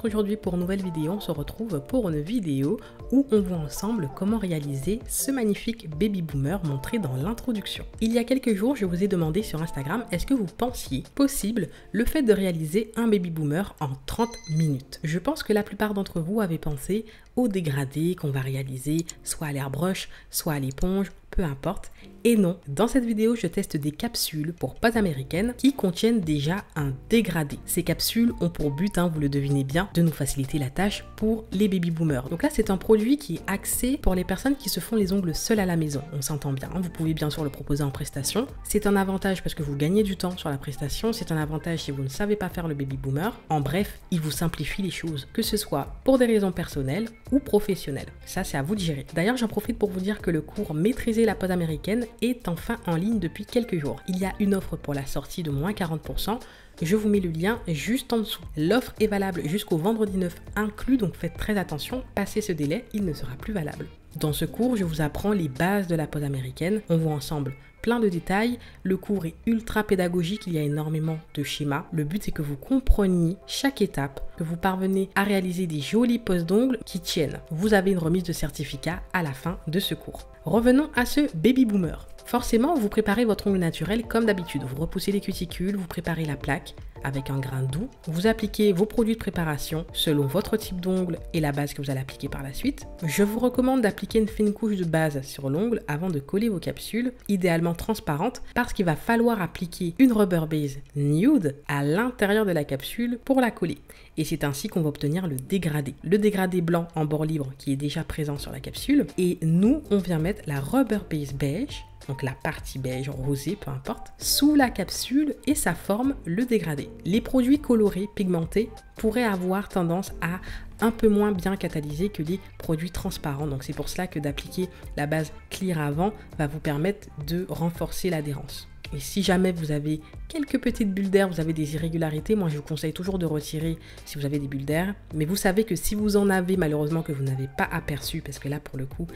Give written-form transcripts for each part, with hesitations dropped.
aujourd'hui pour une nouvelle vidéo. On se retrouve pour une vidéo où on voit ensemble comment réaliser ce magnifique baby boomer montré dans l'introduction. Il y a quelques jours, je vous ai demandé sur Instagram, est-ce que vous pensiez possible le fait de réaliser un baby boomer en 30 minutes? Je pense que la plupart d'entre vous avaient pensé au dégradé qu'on va réaliser soit à l'airbrush, soit à l'éponge, peu importe. Et non, dans cette vidéo, je teste des capsules pour pâtes américaines qui contiennent déjà un dégradé. Ces capsules ont pour but, vous le devinez bien, de nous faciliter la tâche pour les baby boomers. Donc là, c'est un produit qui est axé pour les personnes qui se font les ongles seules à la maison. On s'entend bien, vous pouvez bien sûr le proposer en prestation. C'est un avantage parce que vous gagnez du temps sur la prestation. C'est un avantage si vous ne savez pas faire le baby boomer. En bref, il vous simplifie les choses, que ce soit pour des raisons personnelles ou professionnelles. Ça, c'est à vous de gérer. D'ailleurs, j'en profite pour vous dire que le cours Maîtriser la pâte américaine est enfin en ligne depuis quelques jours. Il y a une offre pour la sortie de moins 40%. Je vous mets le lien juste en dessous. L'offre est valable jusqu'au vendredi 9 inclus, donc faites très attention. Passé ce délai, il ne sera plus valable. Dans ce cours, je vous apprends les bases de la pâte américaine. On voit ensemble plein de détails. Le cours est ultra pédagogique, il y a énormément de schémas. Le but, c'est que vous compreniez chaque étape, que vous parvenez à réaliser des jolis poses d'ongles qui tiennent. Vous avez une remise de certificat à la fin de ce cours. Revenons à ce baby boomer. Forcément, vous préparez votre ongle naturel comme d'habitude. Vous repoussez les cuticules, vous préparez la plaque avec un grain doux. Vous appliquez vos produits de préparation selon votre type d'ongle et la base que vous allez appliquer par la suite. Je vous recommande d'appliquer une fine couche de base sur l'ongle avant de coller vos capsules, idéalement transparentes, parce qu'il va falloir appliquer une rubber base nude à l'intérieur de la capsule pour la coller. Et c'est ainsi qu'on va obtenir le dégradé. Le dégradé blanc en bord libre qui est déjà présent sur la capsule. Et nous, on vient mettre la rubber base beige, donc la partie beige, rosée, peu importe, sous la capsule et ça forme le dégradé. Les produits colorés, pigmentés, pourraient avoir tendance à un peu moins bien catalyser que les produits transparents. Donc c'est pour cela que d'appliquer la base clear avant va vous permettre de renforcer l'adhérence. Et si jamais vous avez quelques petites bulles d'air, vous avez des irrégularités, moi je vous conseille toujours de retirer si vous avez des bulles d'air. Mais vous savez que si vous en avez malheureusement que vous n'avez pas aperçu, parce que là pour le coup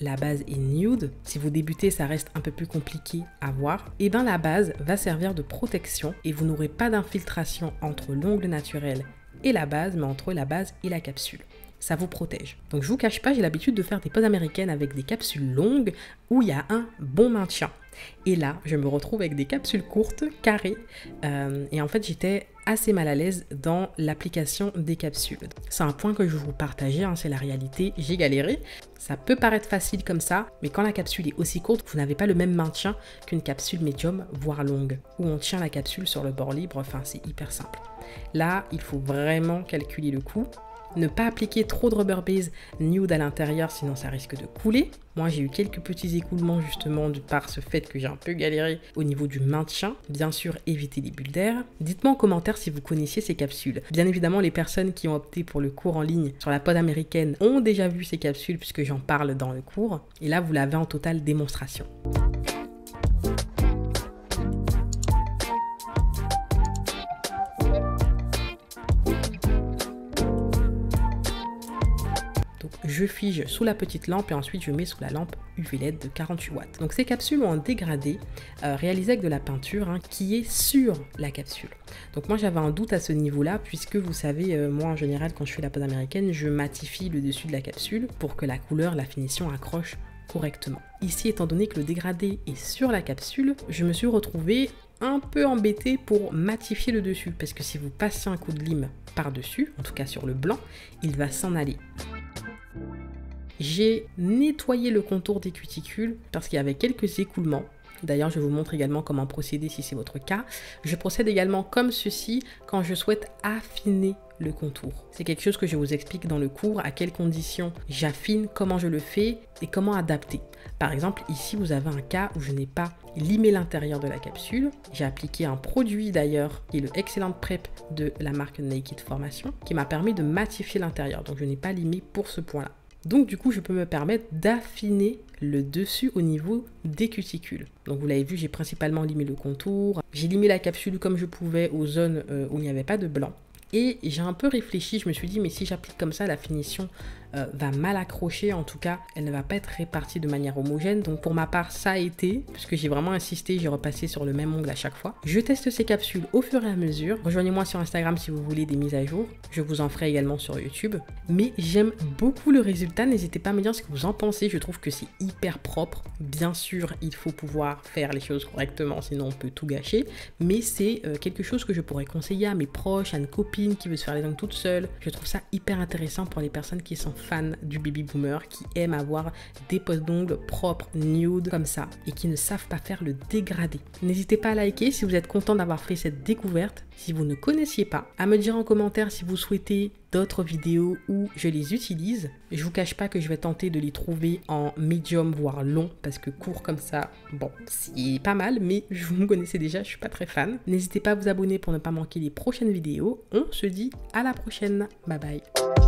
la base est nude, si vous débutez ça reste un peu plus compliqué à voir, et bien la base va servir de protection et vous n'aurez pas d'infiltration entre l'ongle naturel et la base, mais entre la base et la capsule. Ça vous protège. Donc je vous cache pas, j'ai l'habitude de faire des poses américaines avec des capsules longues où il y a un bon maintien. Et là, je me retrouve avec des capsules courtes, carrées, et en fait j'étais assez mal à l'aise dans l'application des capsules. C'est un point que je veux vous partager, c'est la réalité, j'ai galéré. Ça peut paraître facile comme ça, mais quand la capsule est aussi courte, vous n'avez pas le même maintien qu'une capsule médium, voire longue, où on tient la capsule sur le bord libre, c'est hyper simple. Là, il faut vraiment calculer le coût. Ne pas appliquer trop de rubber base nude à l'intérieur, sinon ça risque de couler. Moi, j'ai eu quelques petits écoulements justement par ce fait que j'ai un peu galéré au niveau du maintien. Bien sûr, évitez les bulles d'air. Dites-moi en commentaire si vous connaissiez ces capsules. Bien évidemment, les personnes qui ont opté pour le cours en ligne sur la pâte américaine ont déjà vu ces capsules puisque j'en parle dans le cours. Et là, vous l'avez en totale démonstration. Je fige sous la petite lampe et ensuite je mets sous la lampe UV LED de 48 watts. Donc ces capsules ont un dégradé réalisé avec de la peinture qui est sur la capsule. Donc moi j'avais un doute à ce niveau-là puisque vous savez, moi en général quand je fais la pâte américaine, je matifie le dessus de la capsule pour que la couleur, la finition accroche correctement. Ici, étant donné que le dégradé est sur la capsule, je me suis retrouvée un peu embêtée pour matifier le dessus parce que si vous passez un coup de lime par-dessus, en tout cas sur le blanc, il va s'en aller. J'ai nettoyé le contour des cuticules parce qu'il y avait quelques écoulements. D'ailleurs, je vous montre également comment procéder si c'est votre cas. Je procède également comme ceci quand je souhaite affiner le contour. C'est quelque chose que je vous explique dans le cours, à quelles conditions j'affine, comment je le fais et comment adapter. Par exemple, ici, vous avez un cas où je n'ai pas limé l'intérieur de la capsule. J'ai appliqué un produit d'ailleurs, qui est le Excellent Prep de la marque Naked Formation, qui m'a permis de matifier l'intérieur. Donc, je n'ai pas limé pour ce point-là. Donc du coup, je peux me permettre d'affiner le dessus au niveau des cuticules. Donc vous l'avez vu, j'ai principalement limé le contour. J'ai limé la capsule comme je pouvais aux zones où il n'y avait pas de blanc. Et j'ai un peu réfléchi, je me suis dit, mais si j'applique comme ça, la finition va mal accrocher. En tout cas, elle ne va pas être répartie de manière homogène. Donc pour ma part, ça a été, puisque j'ai vraiment insisté, j'ai repassé sur le même ongle à chaque fois. Je teste ces capsules au fur et à mesure. Rejoignez-moi sur Instagram si vous voulez des mises à jour. Je vous en ferai également sur YouTube. Mais j'aime beaucoup le résultat. N'hésitez pas à me dire ce que vous en pensez. Je trouve que c'est hyper propre. Bien sûr, il faut pouvoir faire les choses correctement, sinon on peut tout gâcher. Mais c'est quelque chose que je pourrais conseiller à mes proches, à une copine qui veut se faire les ongles toute seule. Je trouve ça hyper intéressant pour les personnes qui sont fans du baby boomer, qui aiment avoir des poses d'ongles propres, nude, comme ça, et qui ne savent pas faire le dégradé. N'hésitez pas à liker si vous êtes content d'avoir fait cette découverte. Si vous ne connaissiez pas, à me dire en commentaire si vous souhaitez d'autres vidéos où je les utilise. Je vous cache pas que je vais tenter de les trouver en médium voire long, parce que court comme ça, bon, c'est pas mal, mais vous me connaissez déjà, je suis pas très fan. N'hésitez pas à vous abonner pour ne pas manquer les prochaines vidéos. On se dit à la prochaine. Bye bye.